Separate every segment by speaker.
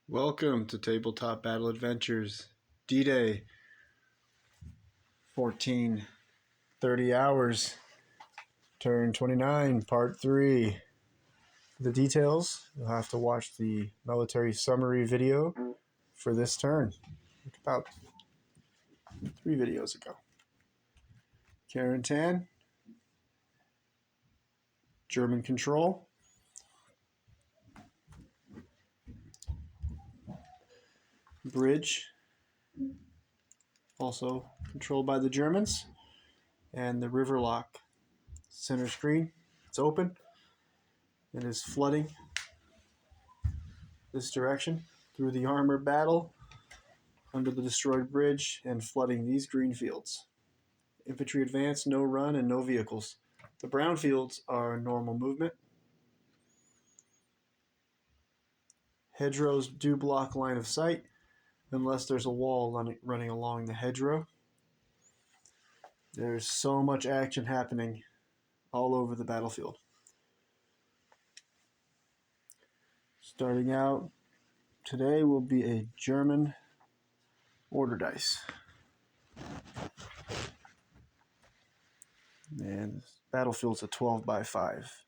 Speaker 1: Welcome to Tabletop Battle Adventures, DDay, 1430 hours, Turn 29, Part 3. The details, you'll have to watch the military summary video for this turn, about 3 videos ago. Carentan, German control. Bridge, also controlled by the Germans. And the river lock, center screen, it's open. It is flooding this direction through the armored battle, under the destroyed bridge, and flooding these green fields. Infantry advance, no run, and no vehicles. The brown fields are normal movement. Hedgerows do block line of sight unless there's a wall running along the hedgerow. There's so much action happening all over the battlefield. Starting out, today will be a German order dice. And this battlefield's a 12 by 5.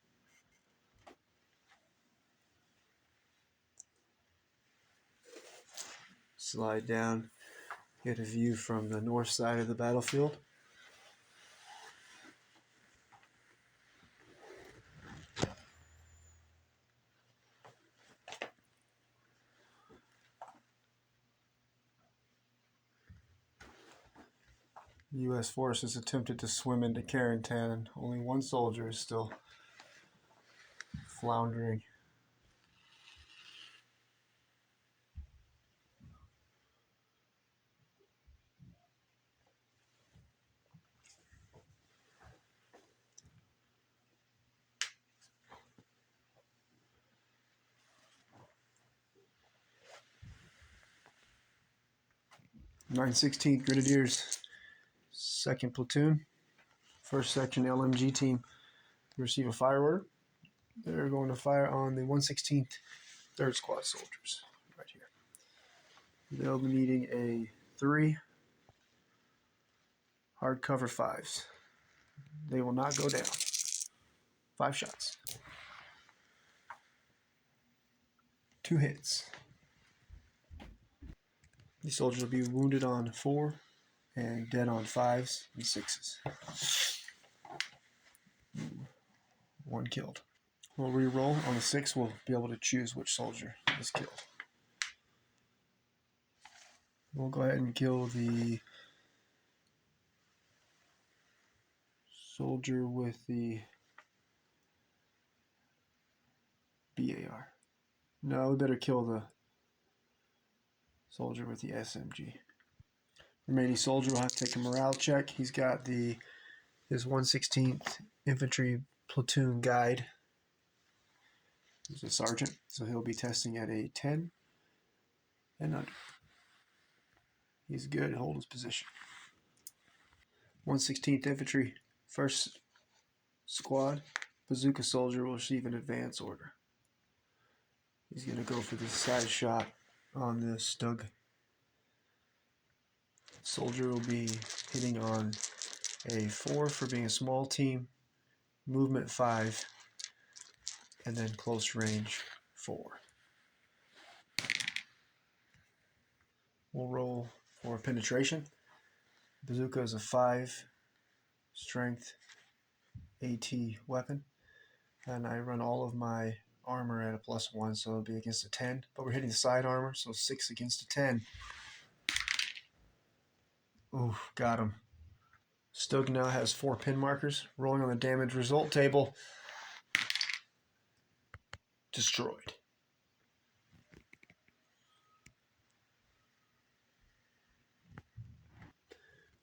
Speaker 1: Slide down, get a view from the north side of the battlefield. U.S. forces attempted to swim into Carentan, and only one soldier is still floundering. (916th Grenadiers, 2nd Platoon, 1st Section LMG team receive a fire order. They're going to fire on the 116th 3rd Squad soldiers right here. They'll be needing a 3 hardcover 5s. They will not go down. 5 shots. 2 hits. These soldiers will be wounded on 4 and dead on 5s and 6s. 1 killed. We'll re-roll. On the 6, we'll be able to choose which soldier is killed. We'll go ahead and kill the soldier with the BAR. No, we better kill the soldier with the SMG. Remaining soldier will have to take a morale check. He's got his 116th Infantry Platoon Guide. He's a sergeant, so he'll be testing at a 10 and under. He's good. Hold his position. 116th Infantry, 1st Squad, Bazooka soldier will receive an advance order. He's going to go for the side shot on the Stug. Soldier will be hitting on a 4 for being a small team, movement 5, and then close range 4. We'll roll for penetration. Bazooka is a 5 strength AT weapon, and I run all of my armor at a +1, so it'll be against a 10, but we're hitting the side armor, so 6 against a 10. Ooh, got him. Stug now has 4 pin markers. Rolling on the damage result table. Destroyed.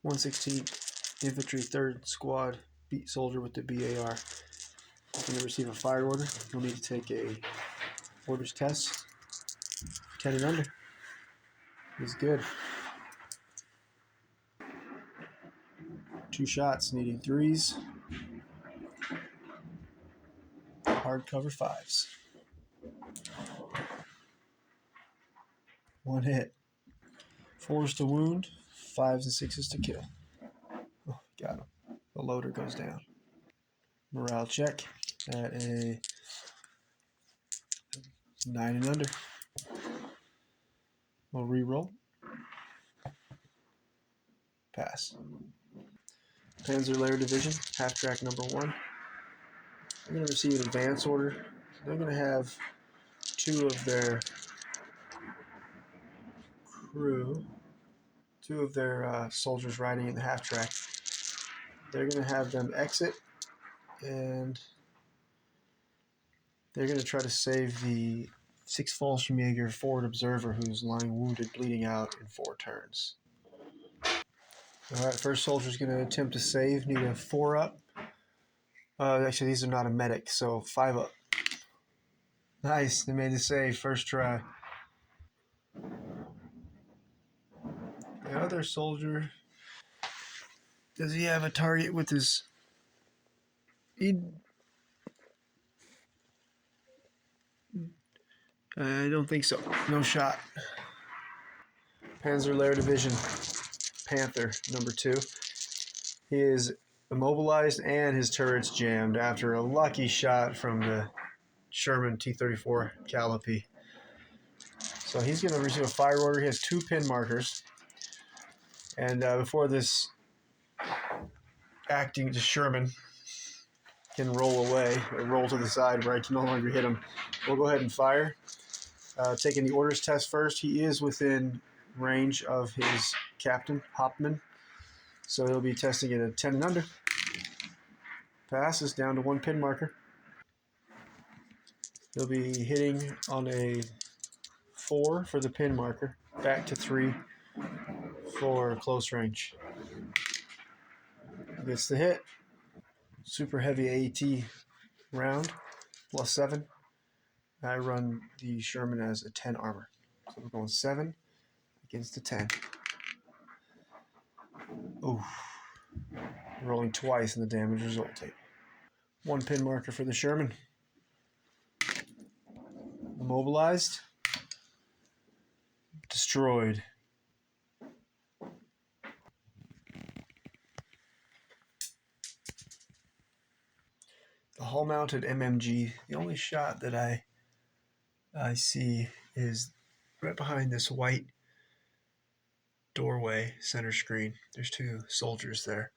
Speaker 1: (116th Infantry 3rd Squad soldier with the BAR. He's going to receive a fire order. He'll need to take a orders test. 10 and under. He's good. 2 shots, needing 3s. Hardcover 5s. 1 hit. 4s to wound, 5s and 6s to kill. Oh, got him. The loader goes down. Morale check at a 9 and under. We'll re-roll. Pass. Panzer Lair Division, half track number 1. They're going to receive an advance order. They're going to have 2 of their crew, 2 of their soldiers riding in the half track. They're going to have them exit, and they're going to try to save the 6th Fallschirmjäger forward observer who's lying wounded, bleeding out in 4 turns. All right, first soldier's going to attempt to save. Need a 4 up. Actually, these are not a medic, so 5 up. Nice, they made the save first try. The other soldier, does he have a target with his... I don't think so. No shot. Panzer Lair Division, Panther, number 2. He is immobilized and his turret's jammed after a lucky shot from the Sherman T-34 Calliope. So he's going to receive a fire order. He has 2 pin markers. And before this acting to Sherman can roll away, or roll to the side where I can no longer hit him, we'll go ahead and fire. Taking the orders test first, he is within range of his captain, Hopman. So he'll be testing it at 10 and under. Passes down to 1 pin marker. He'll be hitting on a 4 for the pin marker, back to 3 for close range. Gets the hit. Super heavy AET round, +7. I run the Sherman as a 10 armor. So we're going 7 against a 10. Ooh. Rolling twice in the damage result tape. 1 pin marker for the Sherman. Immobilized. Destroyed. The hull-mounted MMG, the only shot that I see is right behind this white doorway center screen. There's 2 soldiers there.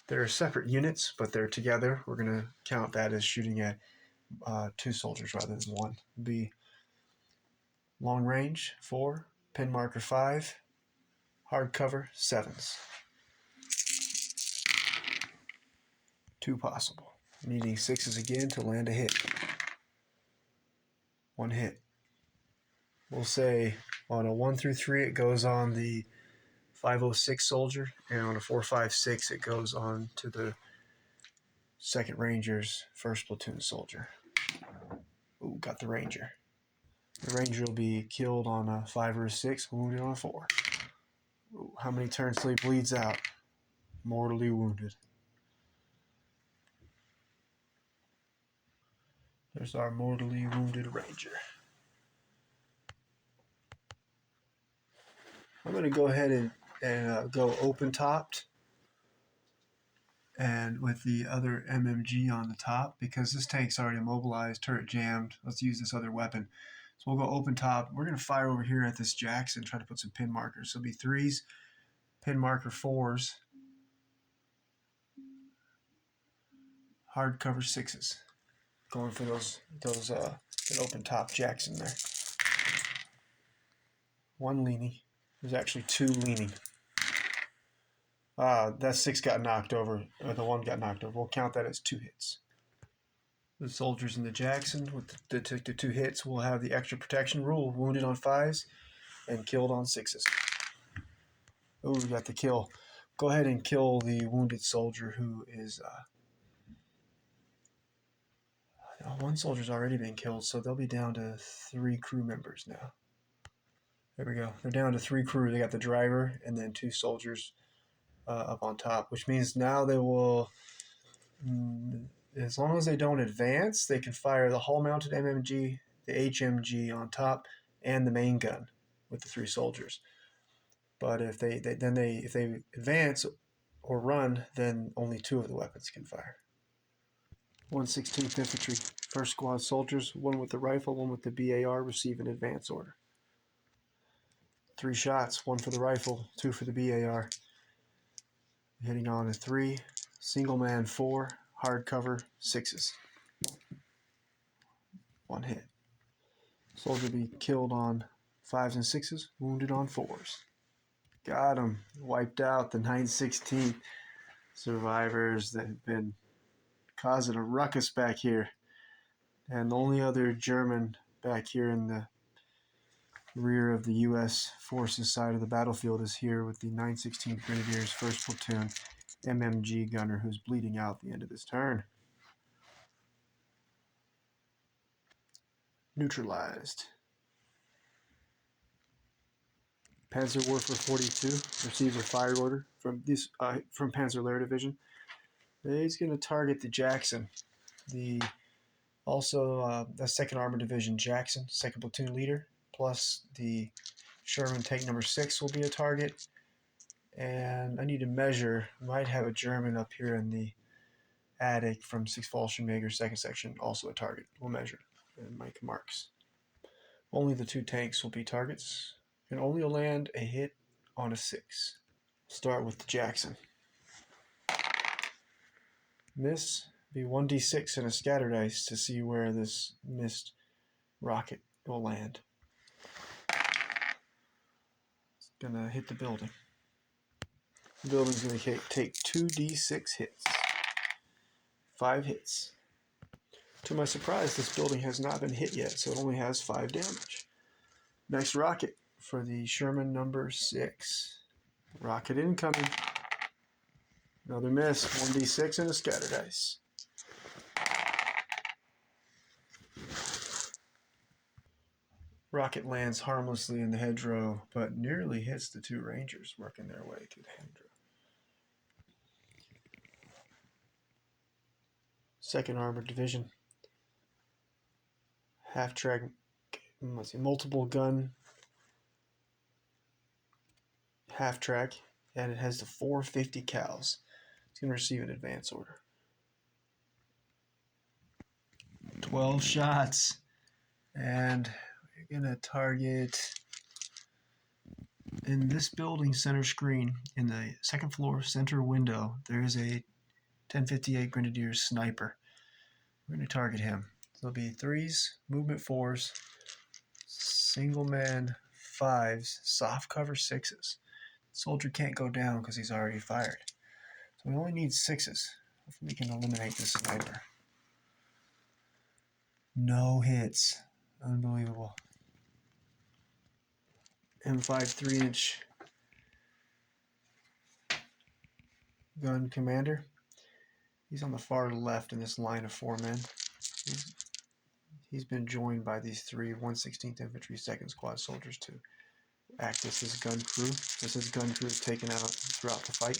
Speaker 1: They're separate units, but they're together. We're going to count that as shooting at 2 soldiers rather than 1. Be long range 4, pin marker 5, hard cover 7s. 2 possible. Needing 6s again to land a hit. 1 hit. We'll say on a 1 through 3 it goes on the 506 soldier, and on a 456 it goes on to the 2nd Ranger's 1st platoon soldier. Ooh, got the Ranger. The Ranger will be killed on a 5 or a 6, wounded on a 4. Ooh, how many turns till he bleeds out? Mortally wounded. There's our mortally wounded Ranger. I'm going to go ahead and go open-topped and with the other MMG on the top, because this tank's already immobilized, turret jammed. Let's use this other weapon. So we'll go open-top. We're going to fire over here at this Jackson, try to put some pin markers. So it'll be 3s, pin marker 4s, hard cover 6s. Going for those that open-top Jackson there. 1 leaning. There's actually 2 leaning. That 6 got knocked over, or the 1 got knocked over. We'll count that as 2 hits. The soldiers in the Jackson with the 2 hits will have the extra protection rule, wounded on 5s and killed on 6s. Oh, we got the kill. Go ahead and kill the wounded soldier who is... 1 soldier's already been killed, so they'll be down to 3 crew members now. There we go. They're down to 3 crew. They got the driver and then 2 soldiers up on top, which means now they will, as long as they don't advance, they can fire the hull-mounted MMG, the HMG on top, and the main gun. with the 3 soldiers. But if they advance or run, then only 2 of the weapons can fire. 116th Infantry, first squad soldiers, 1 with the rifle, 1 with the BAR, receive an advance order. 3 shots, 1 for the rifle, 2 for the BAR. Hitting on a 3, single man 4, hard cover 6s. 1 hit. Soldier be killed on 5s and 6s, wounded on 4s. Got him. Wiped out the 916th survivors that have been causing a ruckus back here. And the only other German back here in the rear of the U.S. forces side of the battlefield is here with the 916th Grenadiers 1st Platoon MMG gunner who's bleeding out at the end of this turn. Neutralized. Panzerwerfer 42 receives a fire order from Panzer Division. He's going to target the Jackson. The Second Armored Division Jackson, 2nd Platoon leader, plus the Sherman tank number 6 will be a target. And I need to measure. Might have a German up here in the attic from 6th Fallschirmjäger 2nd Section, also a target. We'll measure and make marks. Only the 2 tanks will be targets. And only land a hit on a 6. Start with the Jackson. Miss. Be 1d6 and a scatter dice to see where this missed rocket will land. It's gonna hit the building. The building's gonna take 2d6 hits. 5 hits. To my surprise, this building has not been hit yet, so it only has 5 damage. Next rocket for the Sherman number 6. Rocket incoming. Another miss. 1d6 and a scatter dice. Rocket lands harmlessly in the hedgerow, but nearly hits the 2 Rangers working their way through the hedgerow. 2nd Armored Division. Half-track, multiple gun half-track, and it has the 450 cals. It's going to receive an advance order. 12 shots. And we're going to target in this building center screen, in the 2nd floor center window, there is a 1058 Grenadiers sniper. We're going to target him. So it'll be 3s, movement 4s, single man 5s, soft cover 6s. Soldier can't go down because he's already fired. So we only need 6s. Hopefully we can eliminate this sniper. No hits. Unbelievable. M5 3-inch gun commander. He's on the far left in this line of 4 men. He's been joined by these 3 116th Infantry 2nd Squad soldiers to act as his gun crew. As his gun crew is taken out throughout the fight.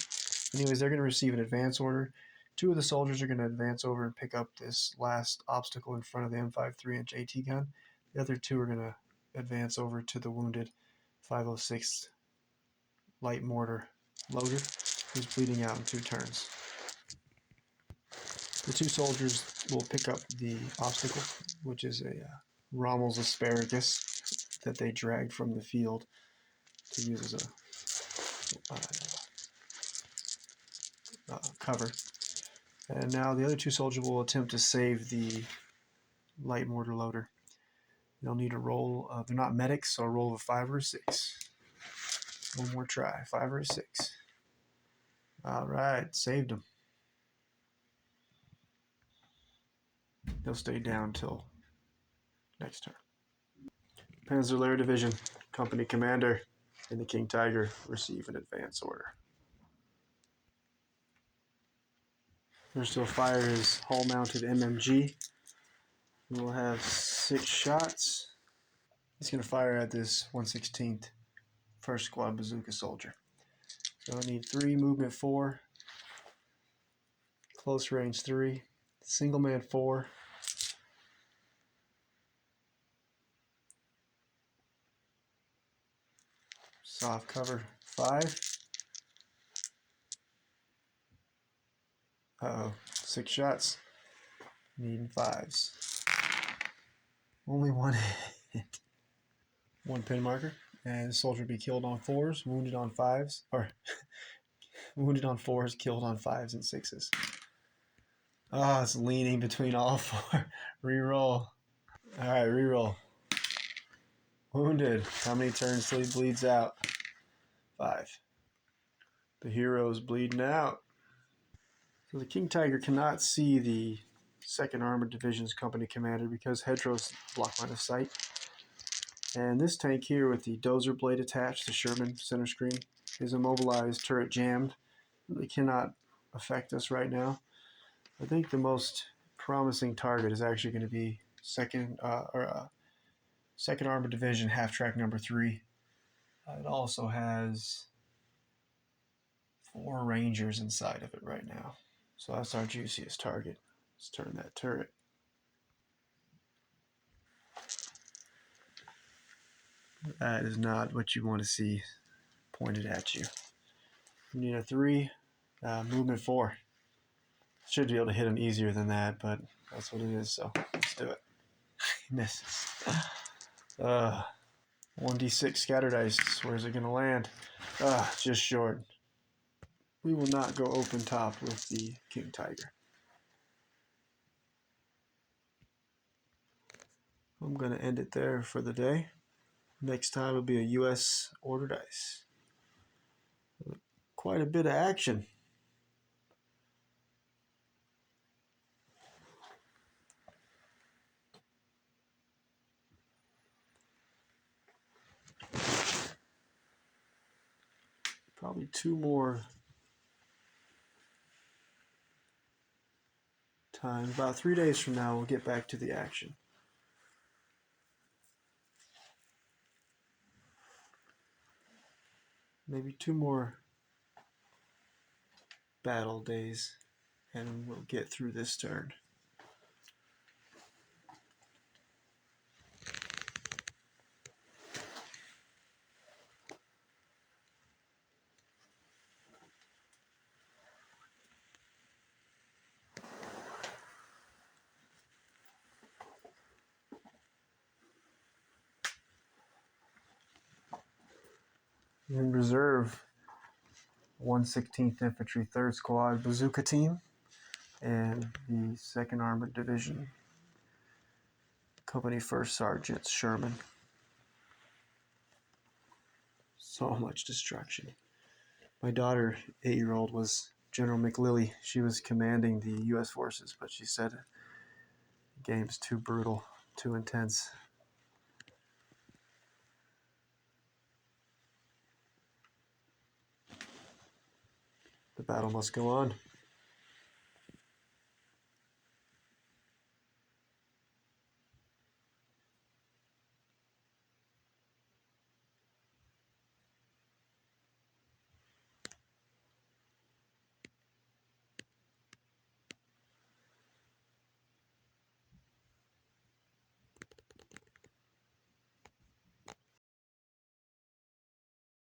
Speaker 1: Anyways, they're going to receive an advance order. 2 of the soldiers are going to advance over and pick up this last obstacle in front of the M5 3-inch AT gun. The other 2 are going to advance over to the wounded 506 light mortar loader who's bleeding out in 2 turns. The 2 soldiers will pick up the obstacle, which is a Rommel's asparagus that they dragged from the field to use as a cover. And now the other 2 soldiers will attempt to save the light mortar loader. They'll need a roll. They're not medics, so a roll of a 5 or a 6. One more try. 5 or a 6. All right, saved them. They'll stay down till next turn. Panzer Division, Company Commander, and the King Tiger receive an advance order. First he'll fire his hull-mounted MMG. We'll have 6 shots. He's going to fire at this 116th 1st Squad Bazooka soldier. So I need 3, movement 4, close range 3, single man 4, Soft cover 5. Uh-oh, 6 shots. Needing 5s. Only one hit. 1 pin marker. And soldier be killed on 4s, wounded on 5s, or wounded on 4s, killed on 5s and 6s. Oh, it's leaning between all 4. Reroll. Alright, reroll. Wounded. How many turns till he bleeds out? 5. The hero's bleeding out. So the King Tiger cannot see the 2nd Armored Division's company commander because hedgerows block line of sight. And this tank here with the dozer blade attached to Sherman center screen is immobilized, turret jammed. They cannot affect us right now. I think the most promising target is actually going to be 2nd Armored Division half track number 3. It also has 4 Rangers inside of it right now. So that's our juiciest target. Let's turn that turret. That is not what you want to see pointed at you. You need a 3, movement 4. Should be able to hit him easier than that, but that's what it is, so let's do it. He misses. 1d6 scattered dice. Where's it going to land? Just short. We will not go open top with the King Tiger. I'm going to end it there for the day. Next time will be a US order dice. Quite a bit of action. Probably 2 more times. About 3 days from now, we'll get back to the action. Maybe 2 more battle days, and we'll get through this turn. In reserve, 116th Infantry 3rd Squad Bazooka Team and the 2nd Armored Division Company 1st Sergeant Sherman. So much destruction. My daughter, 8-year-old, was General McLilly. She was commanding the U.S. forces, but she said the game's too brutal, too intense. The battle must go on.